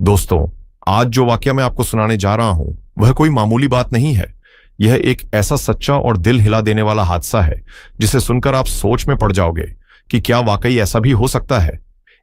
दोस्तों, आज जो वाकया मैं आपको सुनाने जा रहा हूं वह कोई मामूली बात नहीं है। यह एक ऐसा सच्चा और दिल हिला देने वाला हादसा है जिसे सुनकर आप सोच में पड़ जाओगे कि क्या वाकई ऐसा भी हो सकता है।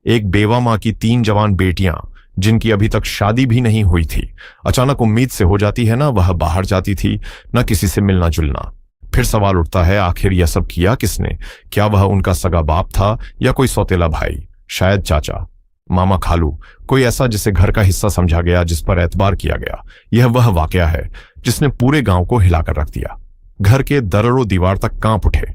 एक बेवा मां की 3 जवान बेटियां जिनकी अभी तक शादी भी नहीं हुई थी, अचानक उम्मीद से हो जाती है ना वह बाहर जाती थी, ना किसी से मिलना जुलना। फिर सवाल उठता है, आखिर यह सब किया किसने? क्या वह उनका सगा बाप था या कोई सौतेला भाई, शायद चाचा, मामा, खालू, कोई ऐसा जिसे घर का हिस्सा समझा गया, जिस पर एतबार किया गया। यह वह वाकया है जिसने पूरे गांव को हिलाकर रख दिया। घर के दरों दीवार तक कांप उठे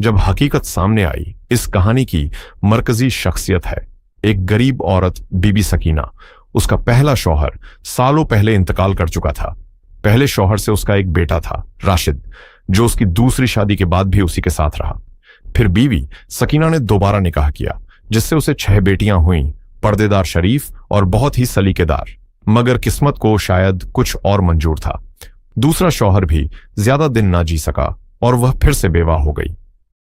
जब हकीकत सामने आई। इस कहानी की मरकजी शख्सियत है एक गरीब औरत, बीबी सकीना। उसका पहला शौहर सालों पहले इंतकाल कर चुका था। पहले शौहर से उसका एक बेटा था, राशिद, जो उसकी दूसरी शादी के बाद भी उसी के साथ रहा। फिर बीवी सकीना ने दोबारा निकाह किया, जिससे उसे 6 बेटियां हुईं, पर्देदार, शरीफ और बहुत ही सलीकेदार। मगर किस्मत को शायद कुछ और मंजूर था। दूसरा शौहर भी ज्यादा दिन ना जी सका और वह फिर से बेवा हो गई।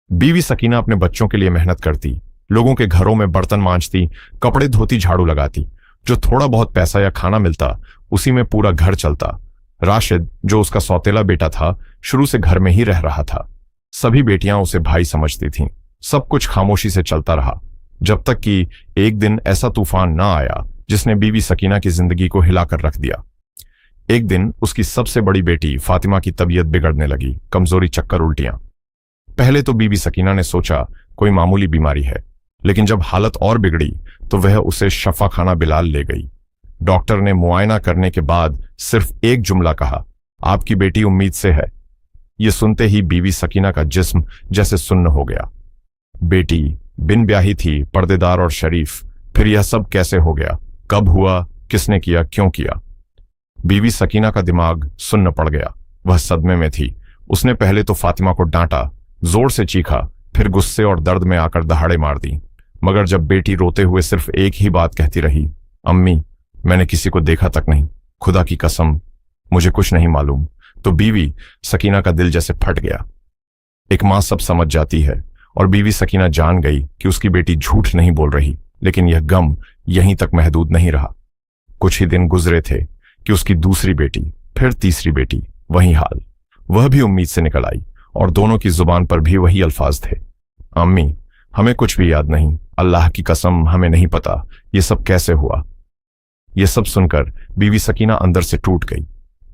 बीवी सकीना अपने बच्चों के लिए मेहनत करती, लोगों के घरों में बर्तन मांजती, कपड़े धोती, झाड़ू लगाती। जो थोड़ा बहुत पैसा या खाना मिलता उसी में पूरा घर चलता। राशिद, जो उसका सौतेला बेटा था, शुरू से घर में ही रह रहा था। सभी बेटियां उसे भाई समझती थीं। सब कुछ खामोशी से चलता रहा, जब तक कि एक दिन ऐसा तूफान ना आया जिसने बीवी सकीना की जिंदगी को हिलाकर रख दिया। एक दिन उसकी सबसे बड़ी बेटी फातिमा की तबीयत बिगड़ने लगी, कमजोरी, चक्कर, उल्टियां। पहले तो बीबी सकीना ने सोचा कोई मामूली बीमारी है, लेकिन जब हालत और बिगड़ी तो वह उसे शफा खाना बिलाल ले गई। डॉक्टर ने मुआयना करने के बाद सिर्फ एक जुमला कहा, आपकी बेटी उम्मीद से है। यह सुनते ही बीवी सकीना का जिस्म जैसे सुन्न हो गया। बेटी बिन ब्याही थी, पर्देदार और शरीफ। फिर यह सब कैसे हो गया? कब हुआ? किसने किया? क्यों किया? बीवी सकीना का दिमाग सुन्न पड़ गया। वह सदमे में थी। उसने पहले तो फातिमा को डांटा, जोर से चीखा, फिर गुस्से और दर्द में आकर दहाड़े मार दी। मगर जब बेटी रोते हुए सिर्फ एक ही बात कहती रही, अम्मी, मैंने किसी को देखा तक नहीं, खुदा की कसम मुझे कुछ नहीं मालूम, तो बीवी सकीना का दिल जैसे फट गया। एक मां सब समझ जाती है और बीवी सकीना जान गई कि उसकी बेटी झूठ नहीं बोल रही। लेकिन यह गम यहीं तक महदूद नहीं रहा। कुछ ही दिन गुजरे थे कि उसकी दूसरी बेटी, फिर तीसरी बेटी, वही हाल। वह भी उम्मीद से निकल आई और दोनों की जुबान पर भी वही अल्फाज थे, अम्मी, हमें कुछ भी याद नहीं, अल्लाह की कसम हमें नहीं पता ये सब कैसे हुआ। यह सब सुनकर बीवी सकीना अंदर से टूट गई।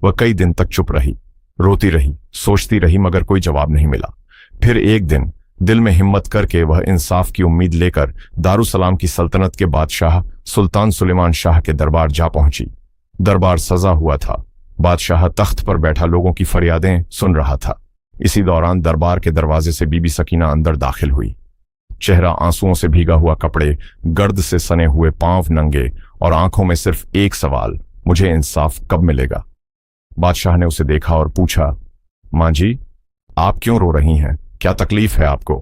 वह कई दिन तक चुप रही, रोती रही, सोचती रही, मगर कोई जवाब नहीं मिला। फिर एक दिन दिल में हिम्मत करके वह इंसाफ की उम्मीद लेकर दारुसलाम की सल्तनत के बादशाह सुल्तान सुलेमान शाह के दरबार जा पहुंची। दरबार सजा हुआ था। बादशाह तख्त पर बैठा लोगों की फरियादें सुन रहा था। इसी दौरान दरबार के दरवाजे से बीबी सकीना अंदर दाखिल हुई। चेहरा आंसुओं से भीगा हुआ, कपड़े गर्द से सने हुए, पांव नंगे और आंखों में सिर्फ एक सवाल, मुझे इंसाफ कब मिलेगा? बादशाह ने उसे देखा और पूछा, मां जी, आप क्यों रो रही हैं? क्या तकलीफ है आपको?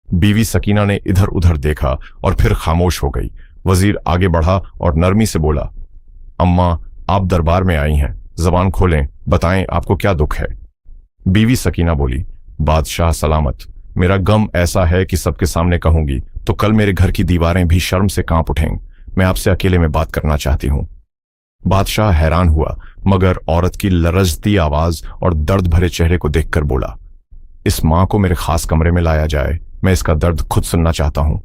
बीवी सकीना ने इधर उधर देखा और फिर खामोश हो गई। वजीर आगे बढ़ा और नरमी से बोला, अम्मा, आप दरबार में आई हैं, जबान खोलें, बताएं आपको क्या दुख है। बीवी सकीना बोली, बादशाह सलामत, मेरा गम ऐसा है कि सबके सामने कहूंगी तो कल मेरे घर की दीवारें भी शर्म से कांप उठेंगी। मैं आपसे अकेले में बात करना चाहती हूं। बादशाह हैरान हुआ, मगर औरत की लरजती आवाज और दर्द भरे चेहरे को देखकर बोला, इस मां को मेरे खास कमरे में लाया जाए, मैं इसका दर्द खुद सुनना चाहता हूं।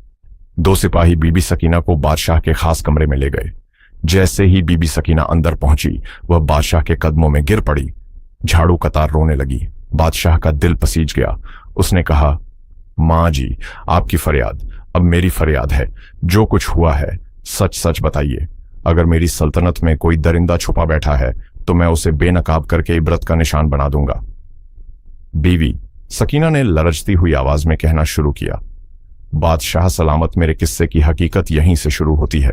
2 सिपाही बीबी सकीना को बादशाह के खास कमरे में ले गए। जैसे ही बीबी सकीना अंदर पहुंची, वह बादशाह के कदमों में गिर पड़ी, झाड़ू कतार रोने लगी। बादशाह का दिल पसीज गया। उसने कहा, मां जी, आपकी फरियाद अब मेरी फरियाद है। जो कुछ हुआ है सच सच बताइए। अगर मेरी सल्तनत में कोई दरिंदा छुपा बैठा है तो मैं उसे बेनकाब करके इबरत का निशान बना दूंगा। बीवी सकीना ने लरजती हुई आवाज में कहना शुरू किया, बादशाह सलामत, मेरे किस्से की हकीकत यहीं से शुरू होती है।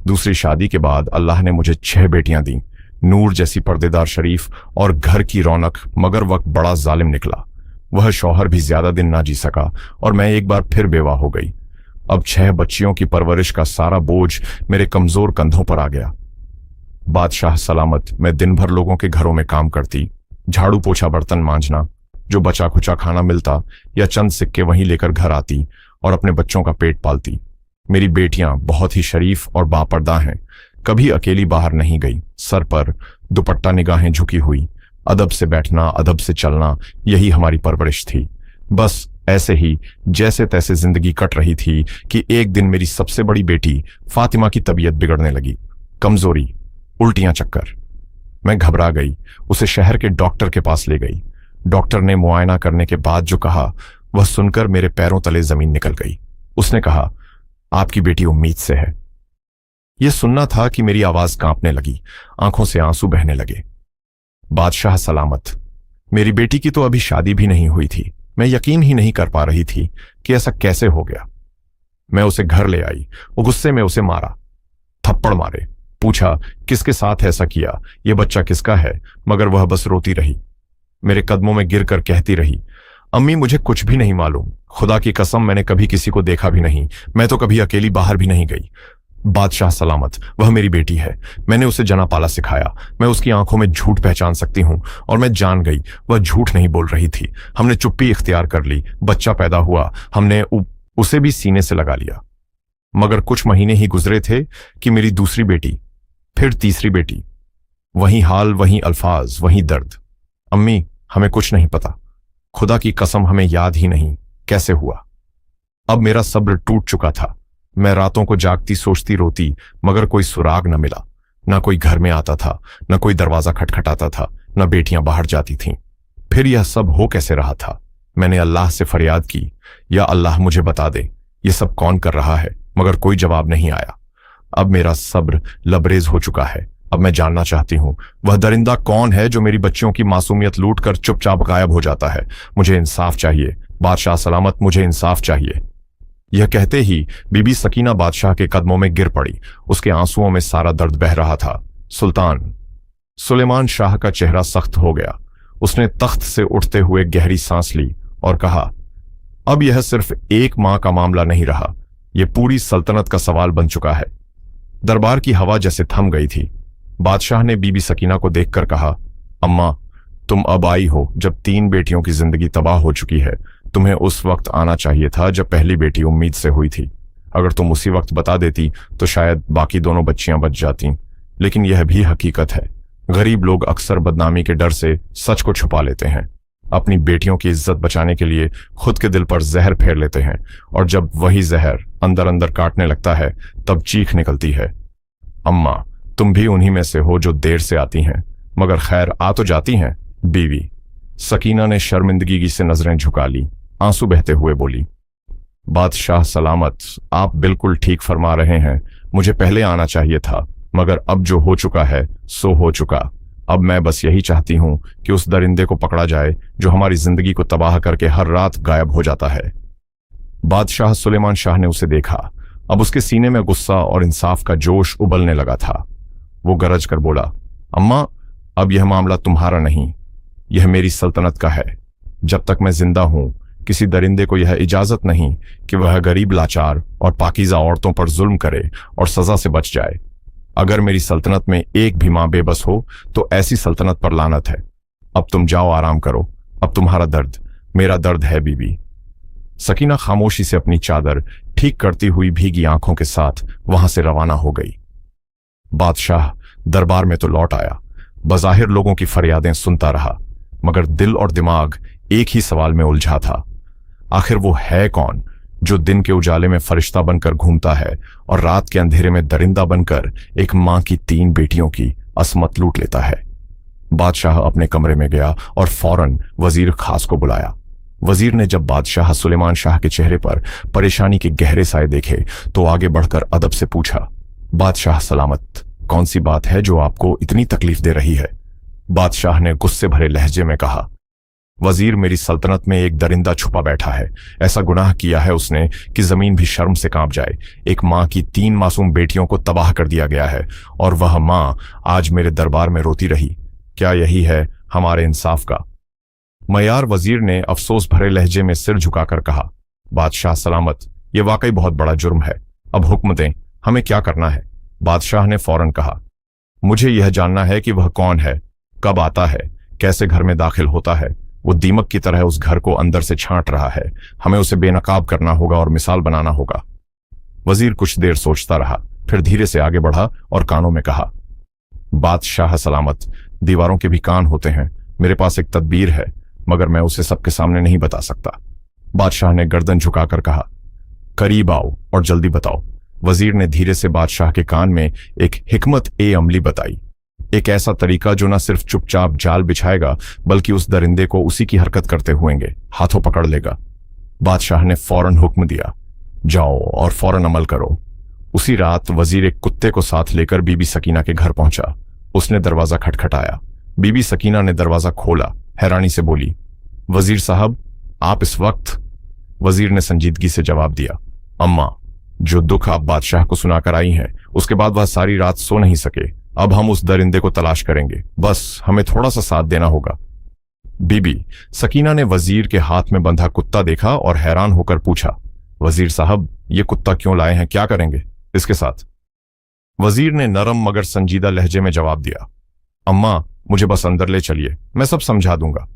दूसरी शादी के बाद अल्लाह ने मुझे 6 बेटियां दी, नूर जैसी, पर्देदार, शरीफ और घर की रौनक। मगर वक्त बड़ा जालिम निकला। वह शौहर भी ज्यादा दिन ना जी सका और मैं एक बार फिर बेवा हो गई। अब 6 बच्चियों की परवरिश का सारा बोझ मेरे कमजोर कंधों पर आ गया। बादशाह सलामत, मैं दिन भर लोगों के घरों में काम करती, झाड़ू पोछा, बर्तन मांजना, जो बचा खुचा खाना मिलता या चंद सिक्के वहीं लेकर घर आती और अपने बच्चों का पेट पालती। मेरी बेटियां बहुत ही शरीफ और बापर्दा हैं। कभी अकेली बाहर नहीं गई। सर पर दुपट्टा, निगाहें झुकी हुई, अदब से बैठना, अदब से चलना, यही हमारी परवरिश थी। बस ऐसे ही जैसे तैसे जिंदगी कट रही थी कि एक दिन मेरी सबसे बड़ी बेटी फातिमा की तबीयत बिगड़ने लगी। कमजोरी, उल्टियां, चक्कर। मैं घबरा गई, उसे शहर के डॉक्टर के पास ले गई। डॉक्टर ने मुआयना करने के बाद जो कहा वह सुनकर मेरे पैरों तले जमीन निकल गई। उसने कहा, आपकी बेटी उम्मीद से है। यह सुनना था कि मेरी आवाज कांपने लगी, आंखों से आंसू बहने लगे। बादशाह सलामत, मेरी बेटी की तो अभी शादी भी नहीं हुई थी। मैं यकीन ही नहीं कर पा रही थी कि ऐसा कैसे हो गया। मैं उसे घर ले आई। वो गुस्से में उसे मारा, थप्पड़ मारे, पूछा किसके साथ ऐसा किया, यह बच्चा किसका है, मगर वह बस रोती रही। मेरे कदमों में गिरकर कहती रही, अम्मी मुझे कुछ भी नहीं मालूम, खुदा की कसम मैंने कभी किसी को देखा भी नहीं, मैं तो कभी अकेली बाहर भी नहीं गई। बादशाह सलामत, वह मेरी बेटी है, मैंने उसे जना पाला सिखाया। मैं उसकी आंखों में झूठ पहचान सकती हूं और मैं जान गई वह झूठ नहीं बोल रही थी। हमने चुप्पी इख्तियार कर ली। बच्चा पैदा हुआ, हमने उसे भी सीने से लगा लिया। मगर कुछ महीने ही गुजरे थे कि मेरी दूसरी बेटी, फिर तीसरी बेटी। वही हाल, वही अल्फाज, वही दर्द। अम्मी हमें कुछ नहीं पता, खुदा की कसम हमें याद ही नहीं कैसे हुआ। अब मेरा सब्र टूट चुका था। मैं रातों को जागती सोचती रोती, मगर कोई सुराग न मिला। न कोई घर में आता था, न कोई दरवाजा खटखटाता था, न बेटियां बाहर जाती थीं। फिर यह सब हो कैसे रहा था? मैंने अल्लाह से फरियाद की, या अल्लाह मुझे बता दे ये सब कौन कर रहा है, मगर कोई जवाब नहीं आया। अब मेरा सब्र लबरेज हो चुका है। अब मैं जानना चाहती हूं वह दरिंदा कौन है जो मेरी बच्चियों की मासूमियत लूट कर चुपचाप गायब हो जाता है। मुझे इंसाफ चाहिए, बादशाह सलामत, मुझे इंसाफ चाहिए। यह कहते ही बीबी सकीना बादशाह के कदमों में गिर पड़ी। उसके आंसुओं में सारा दर्द बह रहा था। सुल्तान सुलेमान शाह का चेहरा सख्त हो गया। उसने तख्त से उठते हुए गहरी सांस ली और कहा, अब यह सिर्फ एक मां का मामला नहीं रहा, यह पूरी सल्तनत का सवाल बन चुका है। दरबार की हवा जैसे थम गई थी। बादशाह ने बीबी सकीना को देखकर कहा, अम्मा तुम अब आई हो जब 3 बेटियों की जिंदगी तबाह हो चुकी है। तुम्हें उस वक्त आना चाहिए था जब पहली बेटी उम्मीद से हुई थी। अगर तुम उसी वक्त बता देती तो शायद बाकी दोनों बच्चियां बच जाती। लेकिन यह भी हकीकत है, गरीब लोग अक्सर बदनामी के डर से सच को छुपा लेते हैं। अपनी बेटियों की इज्जत बचाने के लिए खुद के दिल पर जहर फेर लेते हैं, और जब वही जहर अंदर अंदर काटने लगता है तब चीख निकलती है। अम्मा तुम भी उन्हीं में से हो जो देर से आती हैं, मगर खैर आ तो जाती हैं। बीवी सकीना ने शर्मिंदगी से नजरें झुका ली, आंसू बहते हुए बोली, बादशाह सलामत, आप बिल्कुल ठीक फरमा रहे हैं। मुझे पहले आना चाहिए था, मगर अब जो हो चुका है सो हो चुका। अब मैं बस यही चाहती हूं कि उस दरिंदे को पकड़ा जाए जो हमारी जिंदगी को तबाह करके हर रात गायब हो जाता है। बादशाह सुलेमान शाह ने उसे देखा। अब उसके सीने में गुस्सा और इंसाफ का जोश उबलने लगा था। वो गरज कर बोला, अम्मा अब यह मामला तुम्हारा नहीं, यह मेरी सल्तनत का है। जब तक मैं जिंदा हूं किसी दरिंदे को यह इजाजत नहीं कि वह गरीब, लाचार और पाकीज़ा औरतों पर जुल्म करे और सजा से बच जाए। अगर मेरी सल्तनत में एक भी मां बेबस हो तो ऐसी सल्तनत पर लानत है। अब तुम जाओ, आराम करो। अब तुम्हारा दर्द मेरा दर्द है। बीबी सकीना खामोशी से अपनी चादर ठीक करती हुई भीगी आंखों के साथ वहां से रवाना हो गई। बादशाह दरबार में तो लौट आया, बज़ाहिर लोगों की फरियादें सुनता रहा, मगर दिल और दिमाग एक ही सवाल में उलझा था। आखिर वो है कौन जो दिन के उजाले में फरिश्ता बनकर घूमता है और रात के अंधेरे में दरिंदा बनकर एक मां की 3 बेटियों की असमत लूट लेता है? बादशाह अपने कमरे में गया और फौरन वजीर खास को बुलाया। वजीर ने जब बादशाह सुलेमान शाह के चेहरे पर परेशानी के गहरे साए देखे तो आगे बढ़कर अदब से पूछा, बादशाह सलामत, कौन सी बात है जो आपको इतनी तकलीफ दे रही है? बादशाह ने गुस्से भरे लहजे में कहा, वजीर मेरी सल्तनत में एक दरिंदा छुपा बैठा है। ऐसा गुनाह किया है उसने कि जमीन भी शर्म से कांप जाए। एक मां की 3 मासूम बेटियों को तबाह कर दिया गया है और वह मां आज मेरे दरबार में रोती रही। क्या यही है हमारे इंसाफ का? मयार वजीर ने अफसोस भरे लहजे में सिर झुकाकर कहा, बादशाह सलामत, यह वाकई बहुत बड़ा जुर्म है। अब हुक्म दें, हमें क्या करना है? बादशाह ने फौरन कहा, मुझे यह जानना है कि वह कौन है, कब आता है, कैसे घर में दाखिल होता है। वो दीमक की तरह उस घर को अंदर से छांट रहा है। हमें उसे बेनकाब करना होगा और मिसाल बनाना होगा। वजीर कुछ देर सोचता रहा, फिर धीरे से आगे बढ़ा और कानों में कहा, बादशाह सलामत, दीवारों के भी कान होते हैं। मेरे पास एक तदबीर है, मगर मैं उसे सबके सामने नहीं बता सकता। बादशाह ने गर्दन झुकाकर कहा, करीब आओ और जल्दी बताओ। वजीर ने धीरे से बादशाह के कान में एक हिकमत ए अमली बताई, एक ऐसा तरीका जो न सिर्फ चुपचाप जाल बिछाएगा बल्कि उस दरिंदे को उसी की हरकत करते हुएंगे हाथों पकड़ लेगा। बादशाह ने फौरन हुक्म दिया, जाओ और फौरन अमल करो। उसी रात वजीर एक कुत्ते को साथ लेकर बीबी सकीना के घर पहुंचा। उसने दरवाजा खटखटाया। बीबी सकीना ने दरवाजा खोला, हैरानी से बोली, वजीर साहब, आप इस वक्त? वजीर ने संजीदगी से जवाब दिया, अम्मा, जो दुख आप बादशाह को सुनाकर आई हैं, उसके बाद वह सारी रात सो नहीं सके। अब हम उस दरिंदे को तलाश करेंगे, बस हमें थोड़ा सा साथ देना होगा। बीबी सकीना ने वजीर के हाथ में बंधा कुत्ता देखा और हैरान होकर पूछा, वजीर साहब, ये कुत्ता क्यों लाए हैं? क्या करेंगे इसके साथ? वजीर ने नरम मगर संजीदा लहजे में जवाब दिया, अम्मा, मुझे बस अंदर ले चलिए, मैं सब समझा दूंगा।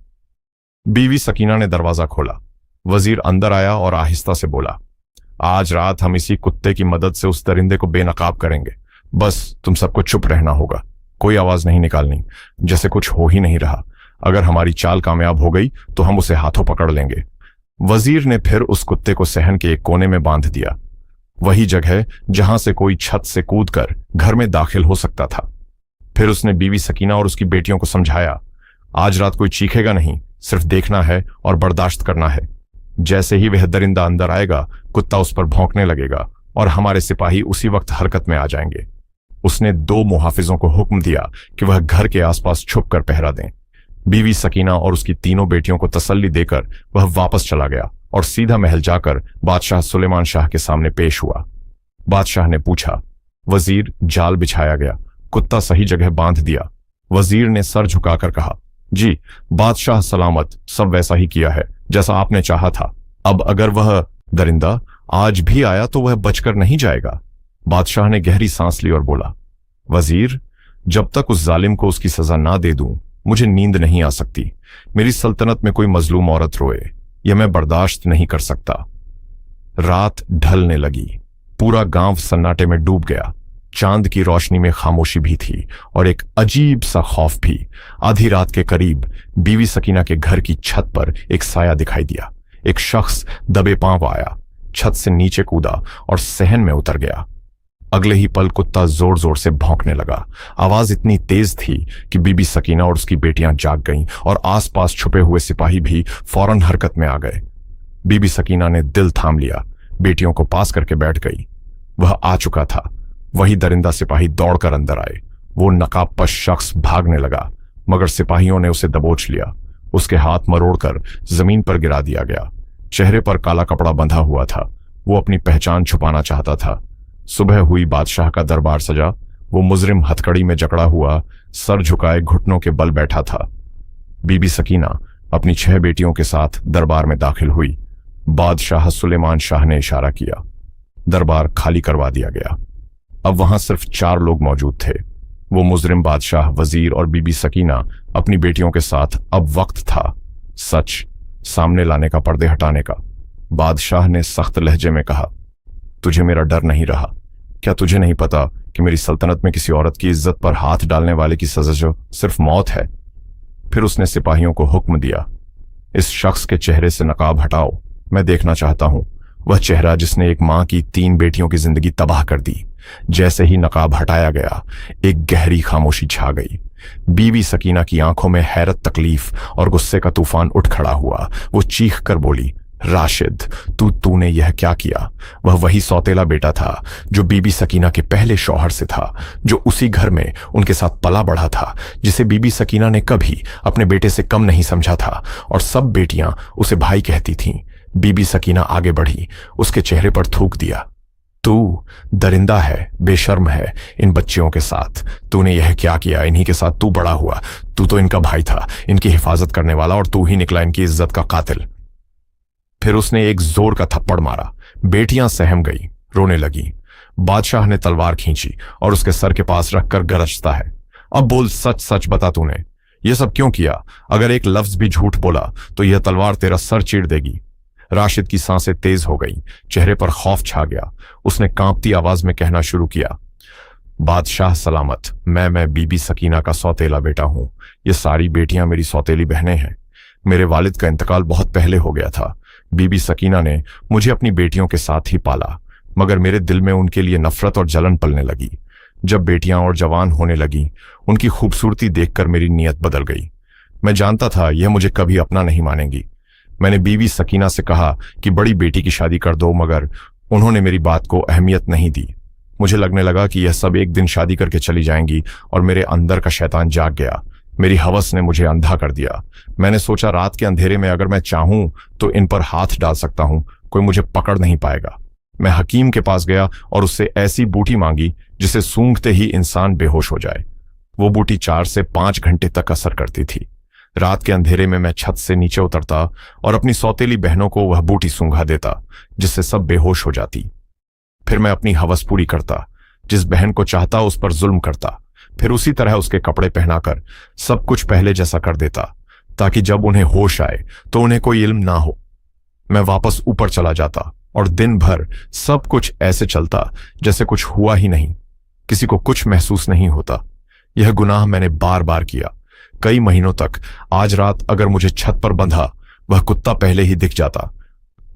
बीवी सकीना ने दरवाजा खोला। वजीर अंदर आया और आहिस्ता से बोला, आज रात हम इसी कुत्ते की मदद से उस दरिंदे को बेनकाब करेंगे। बस तुम सबको चुप रहना होगा, कोई आवाज नहीं निकालनी, जैसे कुछ हो ही नहीं रहा। अगर हमारी चाल कामयाब हो गई तो हम उसे हाथों पकड़ लेंगे। वजीर ने फिर उस कुत्ते को सहन के एक कोने में बांध दिया, वही जगह जहां से कोई छत से कूदकर घर में दाखिल हो सकता था। फिर उसने बीवी सकीना और उसकी बेटियों को समझाया, आज रात कोई चीखेगा नहीं, सिर्फ देखना है और बर्दाश्त करना है। जैसे ही वह दरिंदा अंदर आएगा, कुत्ता उस पर भौंकने लगेगा और हमारे सिपाही उसी वक्त हरकत में आ जाएंगे। उसने 2 मुहाफिजों को हुक्म दिया कि वह घर के आसपास छुपकर पहरा दें। बीवी सकीना और उसकी तीनों बेटियों को तसल्ली देकर वह वापस चला गया और सीधा महल जाकर बादशाह सुलेमान शाह के सामने पेश हुआ। बादशाह ने पूछा, वजीर, जाल बिछाया गया, कुत्ता सही जगह बांध दिया? वजीर ने सर झुकाकर कहा, जी बादशाह सलामत, सब वैसा ही किया है जैसा आपने चाहा था। अब अगर वह दरिंदा आज भी आया तो वह बचकर नहीं जाएगा। बादशाह ने गहरी सांस ली और बोला, वजीर, जब तक उस जालिम को उसकी सजा ना दे दूं, मुझे नींद नहीं आ सकती। मेरी सल्तनत में कोई मजलूम औरत रोए, यह मैं बर्दाश्त नहीं कर सकता। रात ढलने लगी। पूरा गांव सन्नाटे में डूब गया। चांद की रोशनी में खामोशी भी थी और एक अजीब सा खौफ भी। आधी रात के करीब बीवी सकीना के घर की छत पर एक साया दिखाई दिया। एक शख्स दबे पांव आया, छत से नीचे कूदा और सहन में उतर गया। अगले ही पल कुत्ता जोर जोर से भौंकने लगा। आवाज इतनी तेज थी कि बीबी सकीना और उसकी बेटियां जाग गईं और आसपास छुपे हुए सिपाही भी फौरन हरकत में आ गए। बीबी सकीना ने दिल थाम लिया, बेटियों को पास करके बैठ गई। वह आ चुका था। वही दरिंदा सिपाही दौड़कर अंदर आए। वो नकाबपोश शख्स भागने लगा, मगर सिपाहियों ने उसे दबोच लिया। उसके हाथ मरोड़कर जमीन पर गिरा दिया गया। चेहरे पर काला कपड़ा बंधा हुआ था। वो अपनी पहचान छुपाना चाहता था। सुबह हुई, बादशाह का दरबार सजा। वो मुजरिम हथकड़ी में जकड़ा हुआ, सर झुकाए घुटनों के बल बैठा था। बीबी सकीना अपनी 6 बेटियों के साथ दरबार में दाखिल हुई। बादशाह सुलेमान शाह ने इशारा किया। दरबार खाली करवा दिया गया। अब वहां सिर्फ 4 लोग मौजूद थे। वो मुजरिम बादशाह, वजीर और बीबी सकीना अपनी बेटियों के साथ। अब वक्त था सच सामने लाने का, पर्दे हटाने का। बादशाह ने सख्त लहजे में कहा, तुझे मेरा डर नहीं रहा? क्या तुझे नहीं पता कि मेरी सल्तनत में किसी औरत की इज्जत पर हाथ डालने वाले की सजा जो सिर्फ मौत है? फिर उसने सिपाहियों को हुक्म दिया, इस शख्स के चेहरे से नकाब हटाओ, मैं देखना चाहता हूं वह चेहरा जिसने एक मां की 3 बेटियों की जिंदगी तबाह कर दी। जैसे ही नकाब हटाया गया, एक गहरी खामोशी छा गई। बीवी सकीना की आंखों में हैरत, तकलीफ और गुस्से का तूफान उठ खड़ा हुआ। वो चीख कर बोली, राशिद, तूने यह क्या किया? वह वही सौतेला बेटा था जो बीबी सकीना के पहले शौहर से था, जो उसी घर में उनके साथ पला बढ़ा था, जिसे बीबी सकीना ने कभी अपने बेटे से कम नहीं समझा था और सब बेटियां उसे भाई कहती थीं। बीबी सकीना आगे बढ़ी, उसके चेहरे पर थूक दिया, तू दरिंदा है, बेशर्म है इन बच्चियों के साथ। तूने यह क्या किया? इन्हीं के साथ तू बड़ा हुआ। तू तो इनका भाई था, इनकी हिफाजत करने वाला, और तू ही निकला इनकी इज्जत का कातिल। फिर उसने एक जोर का थप्पड़ मारा। बेटियां सहम गई, रोने लगी। बादशाह ने तलवार खींची और उसके सर के पास रखकर गरजता है, अब बोल, सच सच बता, तूने यह सब क्यों किया? अगर एक लफ्ज भी झूठ बोला तो यह तलवार तेरा सर चीर देगी। राशिद की सांसें तेज हो गईं, चेहरे पर खौफ छा गया। उसने कांपती आवाज में कहना शुरू किया, बादशाह सलामत, मैं बीबी सकीना का सौतेला बेटा हूं। ये सारी बेटियां मेरी सौतेली बहनें हैं। मेरे वालिद का इंतकाल बहुत पहले हो गया था। बीबी सकीना ने मुझे अपनी बेटियों के साथ ही पाला, मगर मेरे दिल में उनके लिए नफरत और जलन पलने लगी। जब बेटियां और जवान होने लगी, उनकी खूबसूरती देखकर मेरी नीयत बदल गई। मैं जानता था यह मुझे कभी अपना नहीं मानेंगी। मैंने बीवी सकीना से कहा कि बड़ी बेटी की शादी कर दो, मगर उन्होंने मेरी बात को अहमियत नहीं दी। मुझे लगने लगा कि यह सब एक दिन शादी करके चली जाएंगी और मेरे अंदर का शैतान जाग गया। मेरी हवस ने मुझे अंधा कर दिया। मैंने सोचा रात के अंधेरे में अगर मैं चाहूं तो इन पर हाथ डाल सकता हूं, कोई मुझे पकड़ नहीं पाएगा। मैं हकीम के पास गया और उससे ऐसी बूटी मांगी जिसे सूंघते ही इंसान बेहोश हो जाए। वो बूटी 4 से 5 घंटे तक असर करती थी। रात के अंधेरे में मैं छत से नीचे उतरता और अपनी सौतेली बहनों को वह बूटी सूंघा देता, जिससे सब बेहोश हो जाती। फिर मैं अपनी हवस पूरी करता, जिस बहन को चाहता उस पर जुल्म करता, फिर उसी तरह उसके कपड़े पहनाकर सब कुछ पहले जैसा कर देता, ताकि जब उन्हें होश आए तो उन्हें कोई इल्म ना हो। मैं वापस ऊपर चला जाता और दिन भर सब कुछ ऐसे चलता जैसे कुछ हुआ ही नहीं। किसी को कुछ महसूस नहीं होता। यह गुनाह मैंने बार बार किया, कई महीनों तक। आज रात अगर मुझे छत पर बंधा वह कुत्ता पहले ही दिख जाता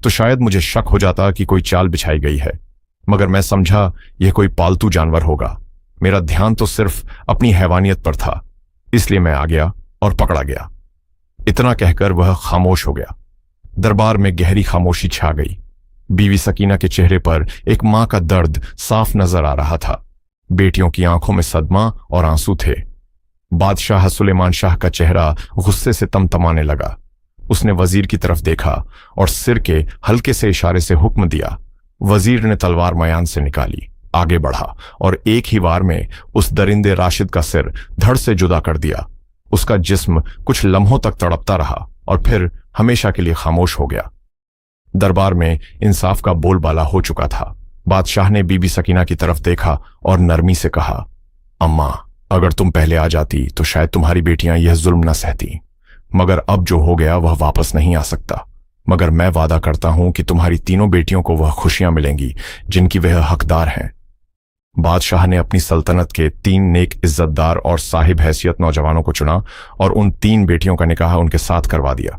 तो शायद मुझे शक हो जाता कि कोई चाल बिछाई गई है, मगर मैं समझा यह कोई पालतू जानवर होगा। मेरा ध्यान तो सिर्फ अपनी हैवानियत पर था, इसलिए मैं आ गया और पकड़ा गया। इतना कहकर वह खामोश हो गया। दरबार में गहरी खामोशी छा गई। बीवी सकीना के चेहरे पर एक मां का दर्द साफ नजर आ रहा था। बेटियों की आंखों में सदमा और आंसू थे। बादशाह सुलेमान शाह का चेहरा गुस्से से तमतमाने लगा। उसने वजीर की तरफ देखा और सिर के हल्के से इशारे से हुक्म दिया। वजीर ने तलवार मयान से निकाली, आगे बढ़ा और एक ही वार में उस दरिंदे राशिद का सिर धड़ से जुदा कर दिया। उसका जिस्म कुछ लम्हों तक तड़पता रहा और फिर हमेशा के लिए खामोश हो गया। दरबार में इंसाफ का बोलबाला हो चुका था। बादशाह ने बीबी सकीना की तरफ देखा और नरमी से कहा, अम्मा, अगर तुम पहले आ जाती तो शायद तुम्हारी बेटियां यह जुल्म न सहती, मगर अब जो हो गया वह वापस नहीं आ सकता। मगर मैं वादा करता हूं कि तुम्हारी तीनों बेटियों को वह खुशियां मिलेंगी जिनकी वह हकदार हैं। बादशाह ने अपनी सल्तनत के 3 नेक, इज्जतदार और साहिब हैसियत नौजवानों को चुना और उन 3 बेटियों का निकाह उनके साथ करवा दिया।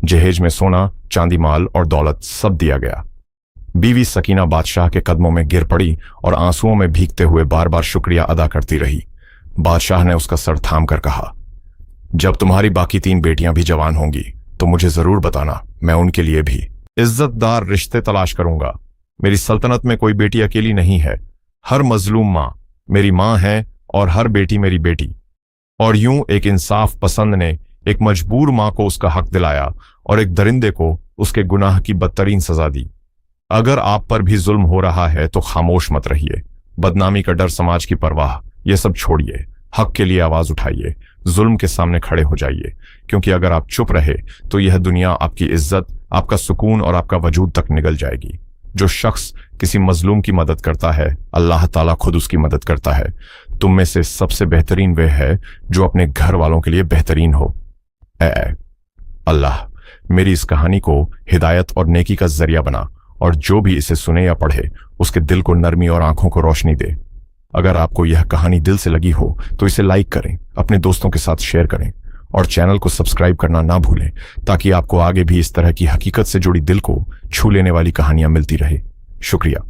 जहेज में सोना, चांदी, माल और दौलत सब दिया गया। बीवी सकीना बादशाह के कदमों में गिर पड़ी और आंसुओं में भीगते हुए बार बार शुक्रिया अदा करती रही। बादशाह ने उसका सर थाम कर कहा, जब तुम्हारी बाकी 3 बेटियां भी जवान होंगी तो मुझे जरूर बताना, मैं उनके लिए भी इज्जतदार रिश्ते तलाश करूंगा। मेरी सल्तनत में कोई बेटी अकेली नहीं है। हर मजलूम मां मेरी मां है और हर बेटी मेरी बेटी। और यूं एक इंसाफ पसंद ने एक मजबूर मां को उसका हक दिलाया और एक दरिंदे को उसके गुनाह की बदतरीन सजा दी। अगर आप पर भी जुल्म हो रहा है तो खामोश मत रहिए। बदनामी का डर, समाज की परवाह, यह सब छोड़िए। हक के लिए आवाज उठाइए, जुल्म के सामने खड़े हो जाइए, क्योंकि अगर आप चुप रहे तो यह दुनिया आपकी इज्जत, आपका सुकून और आपका वजूद तक निगल जाएगी। जो शख्स किसी मजलूम की मदद करता है, अल्लाह ताला खुद उसकी मदद करता है। तुम में से सबसे बेहतरीन वह है जो अपने घर वालों के लिए बेहतरीन हो। अल्लाह मेरी इस कहानी को हिदायत और नेकी का जरिया बना और जो भी इसे सुने या पढ़े उसके दिल को नरमी और आंखों को रोशनी दे। अगर आपको यह कहानी दिल से लगी हो तो इसे लाइक करें, अपने दोस्तों के साथ शेयर करें और चैनल को सब्सक्राइब करना ना भूलें, ताकि आपको आगे भी इस तरह की हकीकत से जुड़ी दिल को छू लेने वाली कहानियां मिलती रहे। शुक्रिया।